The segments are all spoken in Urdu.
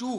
2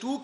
2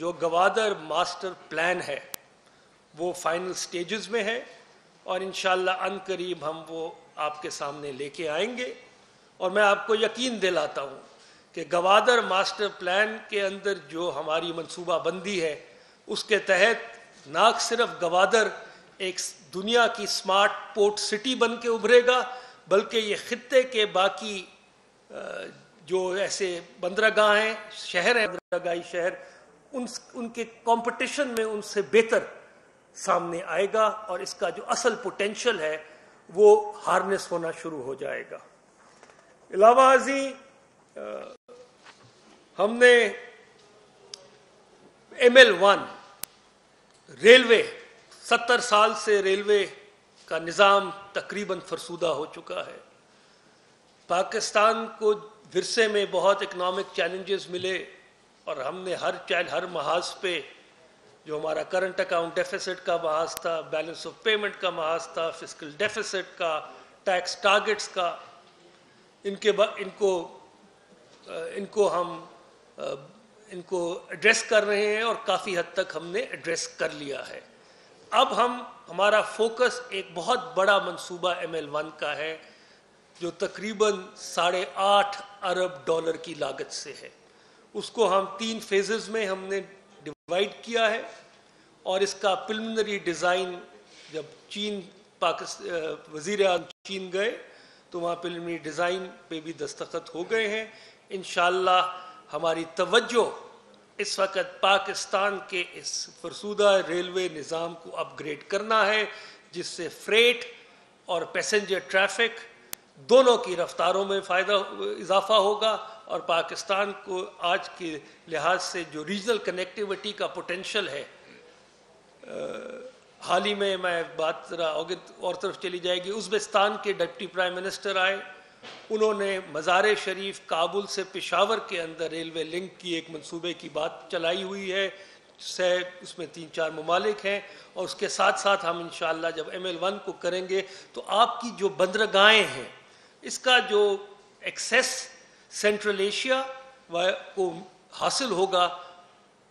جو گوادر ماسٹر پلان ہے وہ فائنل سٹیجز میں ہے اور انشاءاللہ ان قریب ہم وہ آپ کے سامنے لے کے آئیں گے. اور میں آپ کو یقین دلاتا ہوں کہ گوادر ماسٹر پلان کے اندر جو ہماری منصوبہ بندی ہے اس کے تحت نہ صرف گوادر ایک دنیا کی سمارٹ پورٹ سٹی بن کے ابھرے گا بلکہ یہ خطے کے باقی جو ایسے بندرگاہ ہیں شہر ہیں بندرگاہی شہر ان کے کمپٹیشن میں ان سے بہتر سامنے آئے گا اور اس کا جو اصل پوٹینشل ہے وہ ہارنس ہونا شروع ہو جائے گا. علاوہ ازیں ہم نے ML1 ریلوے 70 سال سے ریلوے کا نظام تقریباً فرسودہ ہو چکا ہے. پاکستان کو ورثے میں بہت اکنامک چیلنجز ملے اور ہم نے ہر محاذ پہ جو ہمارا کرنٹ اکاؤنٹ ڈیفیسٹ کا محاذ تھا, بیلنس آف پیمنٹ کا محاذ تھا, فسکل ڈیفیسٹ کا, ٹیکس ٹارگٹس کا, ان کو ایڈریس کر رہے ہیں اور کافی حد تک ہم نے ایڈریس کر لیا ہے. اب ہمارا فوکس ایک بہت بڑا منصوبہ ML1 کا ہے جو تقریباً $8.5 ارب کی لاگت سے ہے. اس کو ہم 3 فیزز میں ہم نے ڈیوائڈ کیا ہے اور اس کا پریلیمنری ڈیزائن جب وزیر اعظم چین گئے تو وہاں پریلیمنری ڈیزائن پہ بھی دستخط ہو گئے ہیں. انشاءاللہ ہماری توجہ اس وقت پاکستان کے اس فرسودہ ریلوے نظام کو اپ گریڈ کرنا ہے جس سے فریٹ اور پیسنجر ٹریفک دونوں کی رفتاروں میں اضافہ ہوگا اور پاکستان کو آج کے لحاظ سے جو ریجنل کنیکٹیوٹی کا پوٹینشل ہے. حال ہی میں بات ذرا اور طرف چلی جائے گی. ازبکستان کے ڈپٹی پرائم منسٹر آئے, انہوں نے مزار شریف کابل سے پشاور کے اندر ریلوے لنک کی ایک منصوبے کی بات چلائی ہوئی ہے. اس میں 3-4 ممالک ہیں اور اس کے ساتھ ساتھ ہم انشاءاللہ جب ML1 کو کریں گے تو آپ کی جو بندرگاہیں ہیں اس کا جو ایکسیس سینٹرل ایشیا کو حاصل ہوگا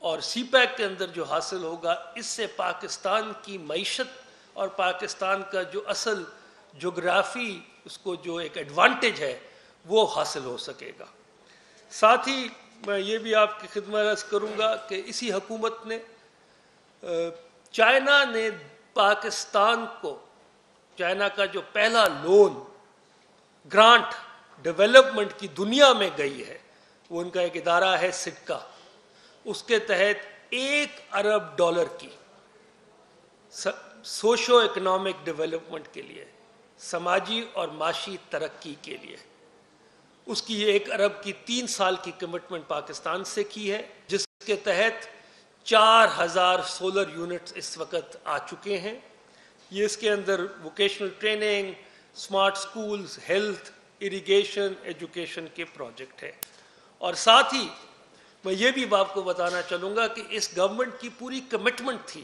اور سی پیک کے اندر جو حاصل ہوگا اس سے پاکستان کی معیشت اور پاکستان کا جو اصل جغرافی اس کو جو ایک ایڈوانٹیج ہے وہ حاصل ہو سکے گا. ساتھ ہی میں یہ بھی آپ کی خدمت عرض کروں گا کہ اسی حکومت نے چائنا نے پاکستان کو چائنا کا جو پہلا لون گرانٹ ڈیولپمنٹ کی دنیا میں گئی ہے وہ ان کا ایک ادارہ ہے سڈکا. اس کے تحت $1 ارب کی سوشو اکنامک ڈیولپمنٹ کے لیے, سماجی اور معاشی ترقی کے لیے اس کی 1 ارب کی 3 سال کی کمٹمنٹ پاکستان سے کی ہے جس کے تحت 4000 سولر یونٹس اس وقت آ چکے ہیں. یہ اس کے اندر vocational training, smart schools, health, irrigation, education کے پروجیکٹ ہیں. اور ساتھ ہی میں یہ بھی آپ کو بتانا چلوں گا کہ اس گورنمنٹ کی پوری کمٹمنٹ تھی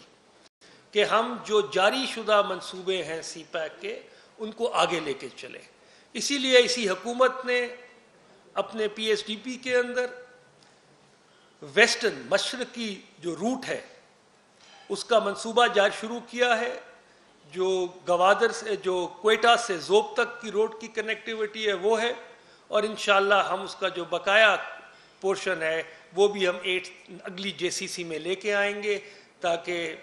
کہ ہم جو جاری شدہ منصوبے ہیں سی پیک کے ان کو آگے لے کے چلیں. اسی لیے اسی حکومت نے اپنے PSDP کے اندر ویسٹرن مشرقی جو روٹ ہے اس کا منصوبہ جاری شروع کیا ہے جو گوادر سے جو کوئٹہ سے زوب تک کی روڈ کی کنیکٹیوٹی ہے وہ ہے اور انشاءاللہ ہم اس کا جو بقایا پورشن ہے وہ بھی ہم اگلی JCC میں لے کے آئیں گے تاکہ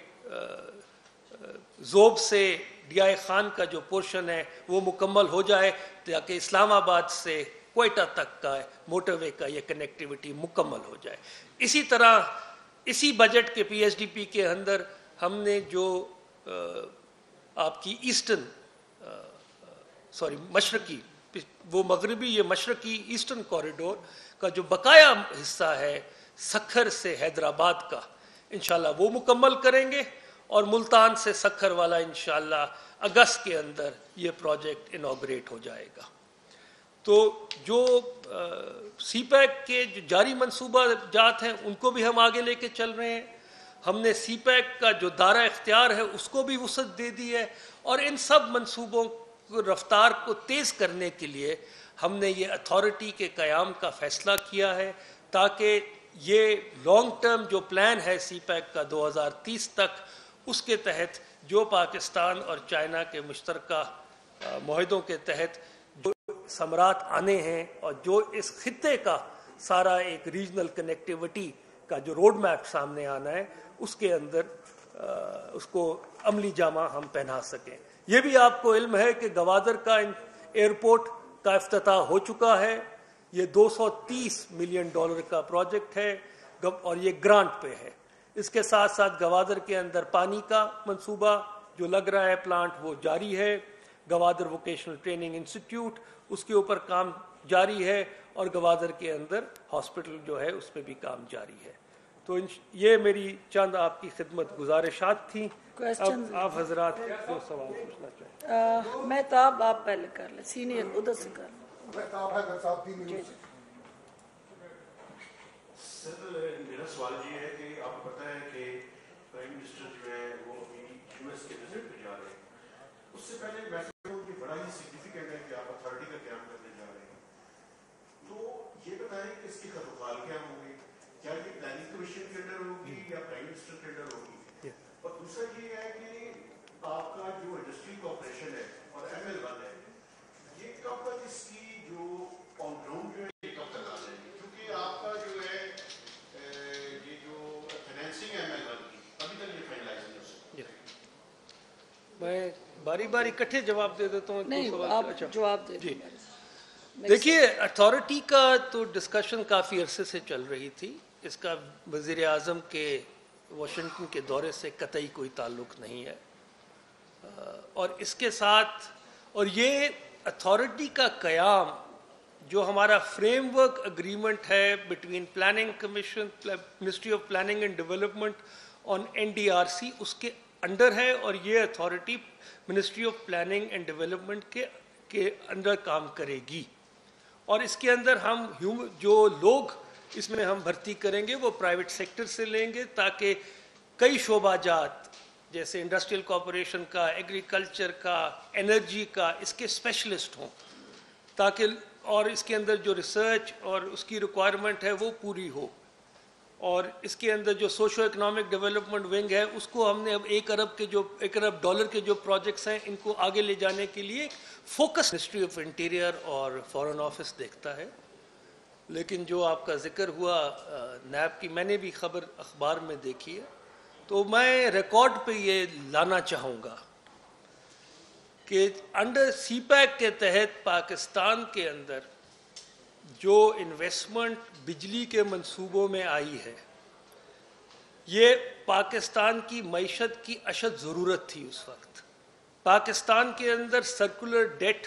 زوب سے ڈی خان کا جو پورشن ہے وہ مکمل ہو جائے تاکہ اسلام آباد سے کوئٹہ تک کا موٹر وے کا یہ کنیکٹیوٹی مکمل ہو جائے. اسی طرح اسی بجٹ کے PSDP کے اندر ہم نے جو آپ کی مشرقی وہ مغربی یہ مشرقی ایسٹرن کوریڈور کا جو بقایا حصہ ہے سکھر سے حیدرآباد کا انشاءاللہ وہ مکمل کریں گے اور ملتان سے سکھر والا انشاءاللہ اگست کے اندر یہ پروجیکٹ انوگریٹ ہو جائے گا. تو جو سی پیک کے جو جاری منصوبہ جات ہیں ان کو بھی ہم آگے لے کے چل رہے ہیں. ہم نے سی پیک کا جو دائرہ اختیار ہے اس کو بھی وسعت دے دی ہے اور ان سب منصوبوں کو رفتار کو تیز کرنے کے لیے ہم نے یہ اتھارٹی کے قیام کا فیصلہ کیا ہے تاکہ یہ لانگ ٹرم جو پلان ہے سی پیک کا 2030 تک، اس کے تحت جو پاکستان اور چائنا کے مشترکہ معاہدوں کے تحت جو ثمرات آنے ہیں اور جو اس خطے کا سارا ایک ریجنل کنیکٹیوٹی کا جو روڈ میپ سامنے آنا ہے، اس کے اندر اس کو عملی جامہ ہم پہنا سکیں۔ یہ بھی آپ کو علم ہے کہ گوادر کا ایئرپورٹ کا افتتاح ہو چکا ہے۔ یہ $230 ملین کا پروجیکٹ ہے اور یہ گرانٹ پہ ہے۔ اس کے ساتھ ساتھ گوادر کے اندر پانی کا منصوبہ جو لگ رہا ہے پلانٹ، وہ جاری ہے۔ گوادر ووکیشنل ٹریننگ انسٹیٹیوٹ، اس کے اوپر کام جاری ہے، اور گوادر کے اندر ہاسپٹل جو ہے اس پہ بھی کام جاری ہے۔ تو یہ میری چند آپ کی خدمت گزارشات تھیں۔ اب آپ حضرات جو سوال پوچھنا چاہیں۔ مہتاب آپ پہلے کر لیں، سینئر ادھر سے کر لیں۔ سر میرا سوال یہ ہے کہ آپ کو پتا ہے کہ پرائم منسٹر جو ہے وہ ابھی یو ایس کے وزٹ پہ جا رہے ہیں۔ اس سے پہلے ویسے یہ بڑا ہی سگنیفیکینٹ ہے کہ آپ اتھارٹی کا قیام کرنے جا رہے ہیں، تو یہ بتائیں کہ اس کی خطوخال کیا ہوں گے؟ کیا یہ پلاننگ کمیشن کے انڈر ہوگی یا پرائم منسٹر کے انڈر ہوگی؟ اور دوسرا یہ ہے کہ آپ کا جو انڈسٹری کارپوریشن ہے اور ML1 ہے، یہ کب تک اس کی جو آن گراؤنڈ جو ہے یہ کب تک آ جائے گی؟ کیونکہ آپ کا جو ہے یہ جو فائنینسنگ ML1 کی ابھی تک یہ فائنلائز نہیں ہو سکتی۔ میں باری باری اکٹھے جواب دے دیتا ہوں۔ نہیں، آپ جواب دے دیں۔ دیکھیے، اتھارٹی کا تو ڈسکشن کافی عرصے سے چل رہی تھی۔ اس کا وزیر اعظم کے واشنگٹن کے دورے سے قطعی کوئی تعلق نہیں ہے، اور اس کے ساتھ اور یہ اتھارٹی کا قیام جو ہمارا فریم ورک اگریمنٹ ہے between planning commission, ministry of planning and development on NDRC، اس کے انڈر ہے، اور یہ authority ministry of planning and development کے انڈر کام کرے گی، اور اس کے اندر ہم جو لوگ اس میں ہم بھرتی کریں گے وہ پرائیویٹ سیکٹر سے لیں گے، تاکہ کئی شعبہ جات جیسے انڈسٹریل کارپوریشن کا، ایگریکلچر کا، انرجی کا، اس کے اسپیشلسٹ ہوں، تاکہ اور اس کے اندر جو ریسرچ اور اس کی ریکوائرمنٹ ہے وہ پوری ہو۔ اور اس کے اندر جو سوشو اکنامک ڈیولپمنٹ ونگ ہے، اس کو ہم نے اب $1 ارب کے جو پروجیکٹس ہیں ان کو آگے لے جانے کے لیے فوکس منسٹری آف انٹیریئر اور فارن آفس دیکھتا ہے۔ لیکن جو آپ کا ذکر ہوا نیب کی، میں نے بھی خبر اخبار میں دیکھی ہے، تو میں ریکارڈ پہ یہ لانا چاہوں گا کہ انڈر سی پیک کے تحت پاکستان کے اندر جو انویسٹمنٹ بجلی کے منصوبوں میں آئی ہے، یہ پاکستان کی معیشت کی اشد ضرورت تھی۔ اس وقت پاکستان کے اندر سرکولر ڈیٹ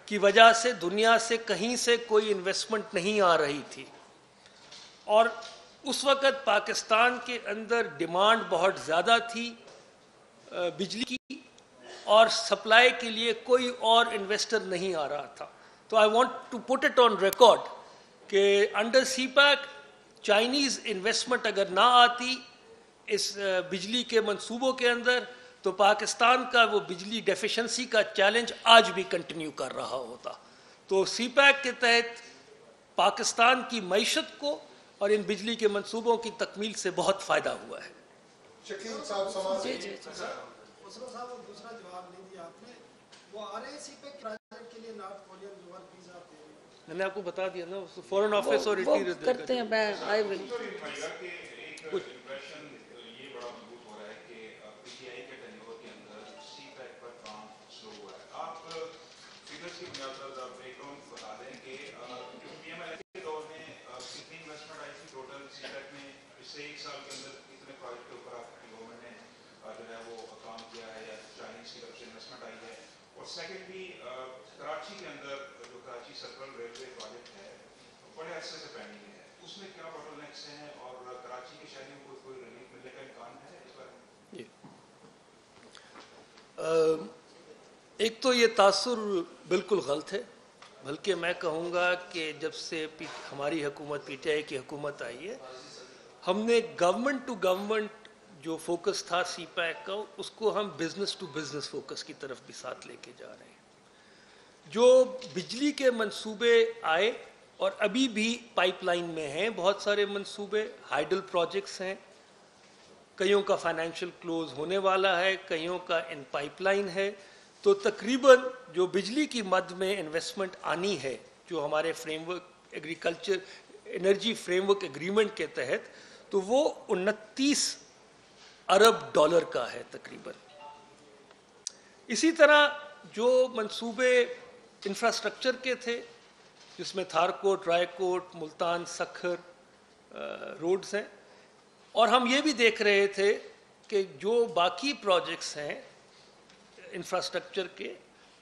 کی وجہ سے دنیا سے کہیں سے کوئی انویسٹمنٹ نہیں آ رہی تھی، اور اس وقت پاکستان کے اندر ڈیمانڈ بہت زیادہ تھی بجلی کی، اور سپلائی کے لیے کوئی اور انویسٹر نہیں آ رہا تھا۔ تو I want to put it on record کہ under CPEC Chinese investment اگر نہ آتی اس بجلی کے منصوبوں کے اندر، تو پاکستان کا وہ بجلی ڈیفیشنسی کا چیلنج آج بھی کنٹینیو کر رہا ہوتا۔ تو سی پیک کے تحت پاکستان کی معیشت کو اور ان بجلی کے منصوبوں کی تکمیل سے بہت فائدہ ہوا ہے۔ شکیل صاحب سوال۔ جی جی خسرو صاحب دوسرا جواب نہیں دیا آپ نے، وہ RAC پہ پروجیکٹ کے لیے نارتھ کوریا میں دوبارہ ویزا دے رہے ہیں۔ میں نے آپ کو بتا دیا نا، فورن آفس اور انٹیریئر کرتے ہیں۔ میں آئی ول اور سیکنڈلی کراچی کے اندر جو کراچی سرکل ریلوے پروجیکٹ ہے بڑے عرصے سے پینڈنگ ہے، اس میں کیا باٹل نیکس ہیں اور کراچی کے شہریوں کو کوئی ریلیف ملنے کا امکان ہے اس بارے میں؟ ایک تو یہ تاثر بالکل غلط ہے، بلکہ میں کہوں گا کہ جب سے ہماری حکومت PTI کی حکومت آئی ہے، ہم نے گورنمنٹ ٹو گورنمنٹ جو فوکس تھا سی پیک کا، اس کو ہم بزنس ٹو بزنس فوکس کی طرف بھی ساتھ لے کے جا رہے ہیں۔ جو بجلی کے منصوبے آئے اور ابھی بھی پائپ لائن میں ہیں بہت سارے منصوبے، ہائیڈل پروجیکٹس ہیں، کئیوں کا فائنینشیل کلوز ہونے والا ہے، کئیوں کا ان پائپ لائن ہے. تو تقریباً جو بجلی کی مد میں انویسٹمنٹ آنی ہے جو ہمارے frame work agriculture energy frame work agreement کے تحت، تو وہ 29 ارب ڈالر کا ہے تقریباً. اسی طرح جو منصوبے انفراسٹرکچر کے تھے جس میں تھارکوٹ، رائے کوٹ، ملتان، سکھر روڈز ہیں، اور ہم یہ بھی دیکھ رہے تھے کہ جو باقی پروجیکٹس ہیں انفراسٹرکچر کے،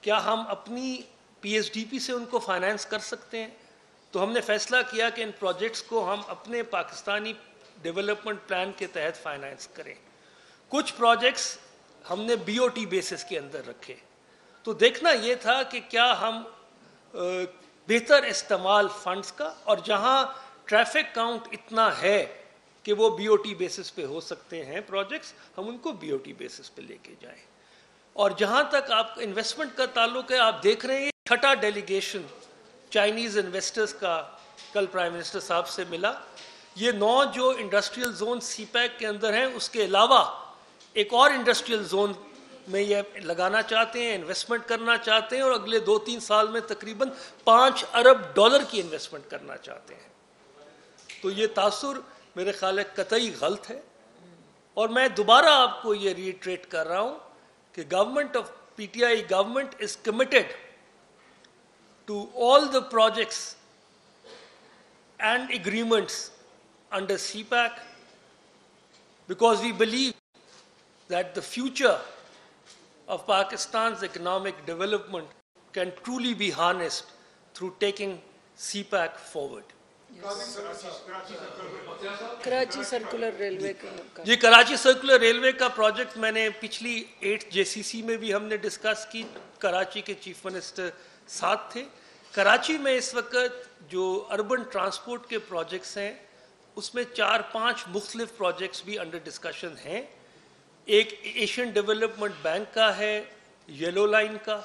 کیا ہم اپنی پی ایس ڈی پی سے ان کو فائنانس کر سکتے ہیں. تو ہم نے فیصلہ کیا کہ ان پروجیکٹس کو ہم اپنے پاکستانی ڈیولپمنٹ پلان کے تحت فائنانس کریں. کچھ پروجیکٹس ہم نے بی او ٹی بیسس کے اندر رکھے. تو دیکھنا یہ تھا کہ کیا ہم بہتر استعمال فنڈز کا، اور جہاں ٹریفک کاؤنٹ اتنا ہے کہ وہ بی او ٹی بیسس پہ ہو سکتے ہیں پروجیکٹس، ہم ان کو بی او ٹی بیسس پہ لے کے جائیں. اور جہاں تک آپ انویسٹمنٹ کا تعلق ہے، آپ دیکھ رہے ہیں 6واں ڈیلیگیشن چائنیز انویسٹرز کا کل پرائم منسٹر صاحب سے ملا. یہ 9 جو انڈسٹریل زون سی پیک کے اندر ہیں، اس کے علاوہ ایک اور انڈسٹریل زون میں یہ لگانا چاہتے ہیں، انویسٹمنٹ کرنا چاہتے ہیں، اور اگلے 2-3 سال میں تقریباً 5 ارب ڈالر کی انویسٹمنٹ کرنا چاہتے ہیں. تو یہ تاثر میرے خیال ہے قطعی غلط ہے. اور میں دوبارہ آپ کو یہ ریٹریٹ کر رہا ہوں کہ government of P T I government is committed to all the projects and agreements under CPEC because we believe that the future of Pakistan's economic development can truly be harnessed through taking CPAC forward. Karachi circular railway کا جی، کراچی سرکولر ریلوے کا پروجیکٹ میں نے پچھلی 8 جے سی سی میں بھی ہم نے ڈسکس کی. کراچی کے چیف منسٹر ساتھ تھے. کراچی میں اس وقت جو اربن ٹرانسپورٹ کے پروجیکٹس ہیں اس میں 4-5 مختلف پروجیکٹس بھی انڈر ڈسکشن ہیں. ایک ایشین ڈیولپمنٹ بینک کا ہے یلو لائن کا،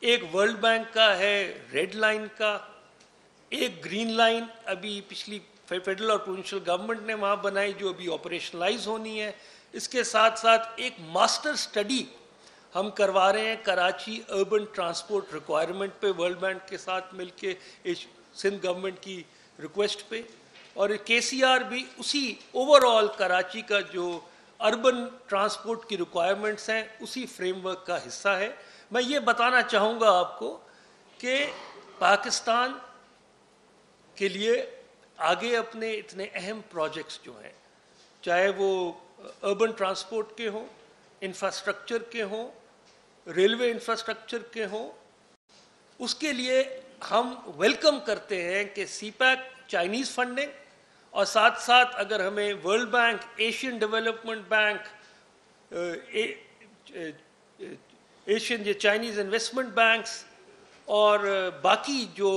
ایک ورلڈ بینک کا ہے ریڈ لائن کا، ایک گرین لائن ابھی پچھلی فیڈرل اور پروونشل گورنمنٹ نے وہاں بنائی جو ابھی آپریشنلائز ہونی ہے. اس کے ساتھ ساتھ ایک ماسٹر سٹڈی ہم کروا رہے ہیں کراچی اربن ٹرانسپورٹ ریکوائرمنٹ پہ ورلڈ بینک کے ساتھ مل کے سندھ گورنمنٹ کی ریکویسٹ پہ. اور کے سی آر بھی اسی اوور آل کراچی کا جو اربن ٹرانسپورٹ کی ریکوائرمنٹس ہیں اسی فریم ورک کا حصہ ہے. میں یہ بتانا چاہوں گا آپ کو کہ پاکستان کے لیے آگے اپنے اتنے اہم پروجیکٹس جو ہیں، چاہے وہ اربن ٹرانسپورٹ کے ہوں، انفراسٹرکچر کے ہوں، ریلوے انفراسٹرکچر کے ہوں، اس کے لیے ہم ویلکم کرتے ہیں کہ سی پیک چائنیز فنڈنگ، اور ساتھ ساتھ اگر ہمیں world bank, Asian development bank, Asian جو چائنیز انویسٹمنٹ بینکس اور باقی جو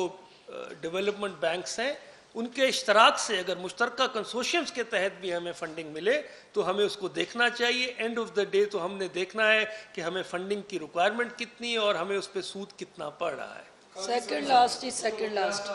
ڈیولپمنٹ بینکس ہیں ان کے اشتراک سے اگر مشترکہ کنسورشیمز کے تحت بھی ہمیں فنڈنگ ملے تو ہمیں اس کو دیکھنا چاہیے. اینڈ آف دا ڈے تو ہم نے دیکھنا ہے کہ ہمیں فنڈنگ کی ریکوائرمنٹ کتنی ہے اور ہمیں اس پہ سود کتنا پڑ رہا ہے. سیکنڈ لاسٹ سیکنڈ لاسٹ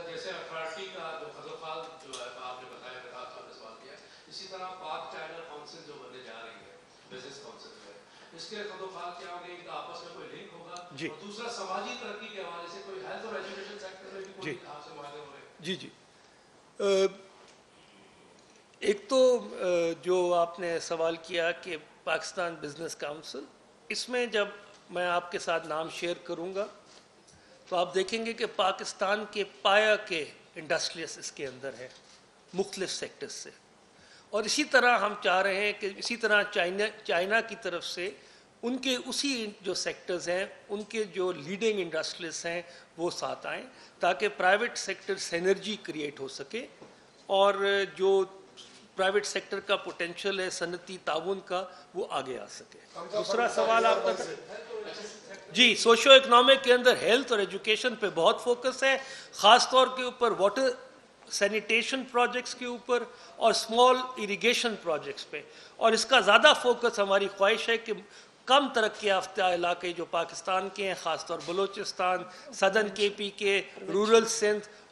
جیسے اتھارٹی کا جو خدوخال جو ہے آپ نے بتایا تھا، آپ نے سوال کیا، اسی طرح پاک چائنا کونسل جو بننے جا رہی ہے بزنس کونسل ہے، اس کے خدوخال کیا ہوں گے؟ ان کا آپس میں کوئی لنک ہوگا؟ جی. اور دوسرا سماجی ترقی کے حوالے سے کوئی ہیلتھ اور ایجوکیشن سیکٹر میں بھی کوئی آپ سے معاہدے ہو رہے ہیں؟ جی جی. ایک تو جو آپ نے سوال کیا کہ پاکستان بزنس کونسل، اس میں جب میں آپ کے ساتھ نام شیئر کروں گا تو آپ دیکھیں گے کہ پاکستان کے پایا کے انڈسٹریز اس کے اندر ہیں مختلف سیکٹرز سے. اور اسی طرح ہم چاہ رہے ہیں کہ اسی طرح چائنا کی طرف سے ان کے اسی جو سیکٹرز ہیں ان کے جو لیڈنگ انڈسٹریز ہیں وہ ساتھ آئیں تاکہ پرائیویٹ سیکٹر سینرجی کریٹ ہو سکے اور جو پرائیویٹ سیکٹر کا پوٹینشیل ہے صنعتی تعاون کا وہ آگے آ سکے. دوسرا سوال آپ کا جی، سوشو اکنامک کے اندر ہیلتھ اور ایجوکیشن پہ بہت فوکس ہے، خاص طور کے اوپر واٹر سینیٹیشن پروجیکٹس کے اوپر اور اسمال اریگیشن پروجیکٹس پہ. اور اس کا زیادہ فوکس ہماری خواہش ہے کہ کم ترقی یافتہ علاقے جو پاکستان کے ہیں، خاص طور بلوچستان، سدرن کے پی کے، rural Sindh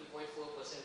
2.4%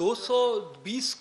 220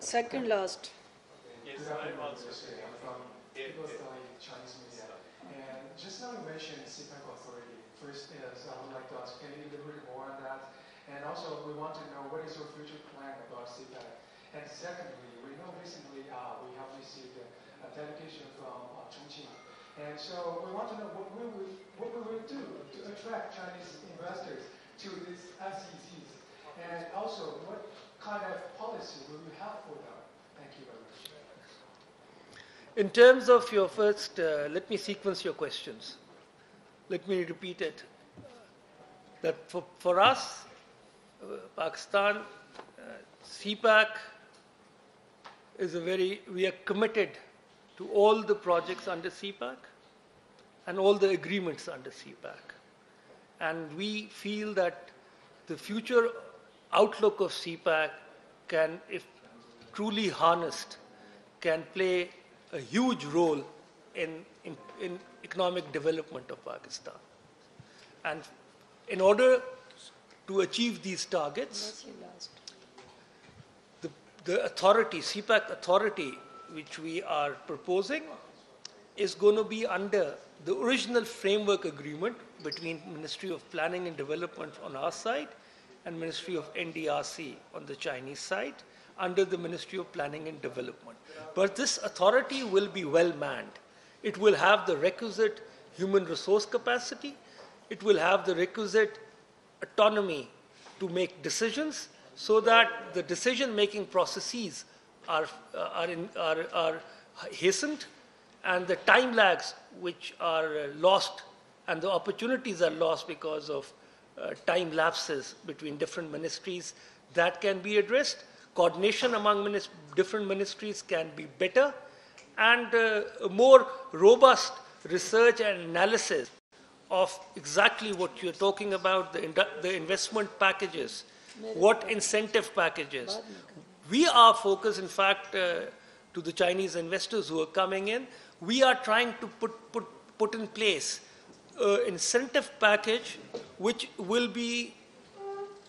Second last. Just now you mentioned CPEC authority. First is I would like to ask, can you elaborate more on that? And also we want to know what is your future plan about CPEC? And secondly, we know recently we have received a delegation from Chongqing. And so we want to know what we will do to attract Chinese investors to these SEZs. And also what kind of policy will you have for them? Thank you very much. In terms of your first, let me sequence your questions. Let me repeat it. That for us, Pakistan, CPEC is we are committed to all the projects under CPEC and all the agreements under CPEC. And we feel that the future outlook of CPEC can, if truly harnessed, can play a huge role in economic development of Pakistan. And in order to achieve these targets, the authority, CPEC authority, which we are proposing, is going to be under the original framework agreement between Ministry of Planning and Development on our side and Ministry of NDRC on the Chinese side, under the Ministry of Planning and Development. But this authority will be well manned. It will have the requisite human resource capacity. It will have the requisite autonomy to make decisions, so that the decision-making processes are hastened, and the time lags which are lost and the opportunities are lost because of time lapses between different ministries, that can be addressed. Coordination among different ministries can be better, and a more robust research and analysis of exactly what you're talking about, the investment packages, what incentive packages, We are focused, in fact, to the Chinese investors who are coming in, we are trying to put in place an incentive package which will be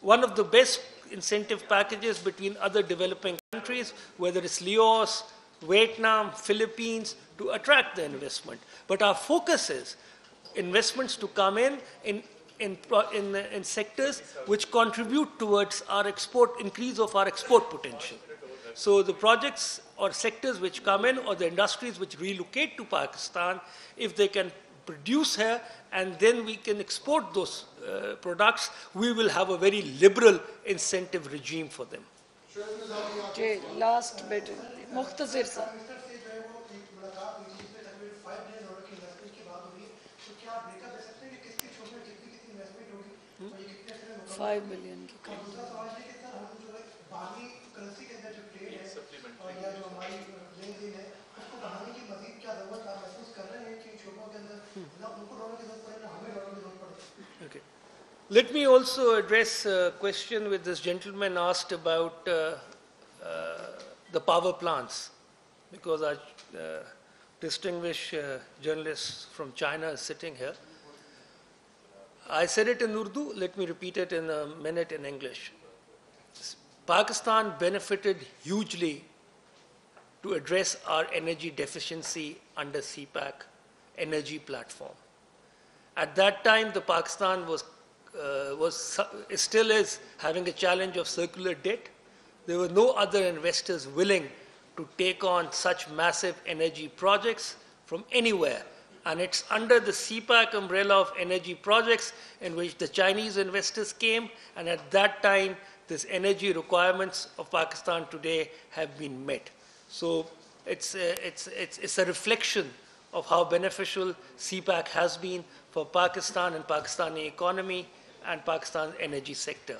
one of the best incentive packages between other developing countries, whether it's Laos, Vietnam, Philippines, to attract the investment. But our focus is investments to come in sectors which contribute towards our increase of our export potential. So the projects or sectors which come in, or the industries which relocate to Pakistan, if they can produce here and then we can export those products, we will have a very liberal incentive regime for them. Okay, last bit. Mukhtasar sir. $5 million. Okay. Let me also address a question which this gentleman asked about the power plants, because our distinguished journalist from China is sitting here. I said it in Urdu, let me repeat it in a minute in English. Pakistan benefited hugely to address our energy deficiency under CPEC energy platform. At that time, the Pakistan still is having a challenge of circular debt. There were no other investors willing to take on such massive energy projects from anywhere. And it's under the CPEC umbrella of energy projects in which the Chinese investors came, and at that time, these energy requirements of Pakistan today have been met. So it's a reflection of how beneficial CPEC has been for Pakistan and Pakistani economy and Pakistan's energy sector.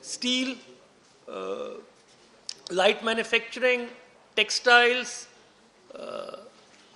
steel, light manufacturing, textiles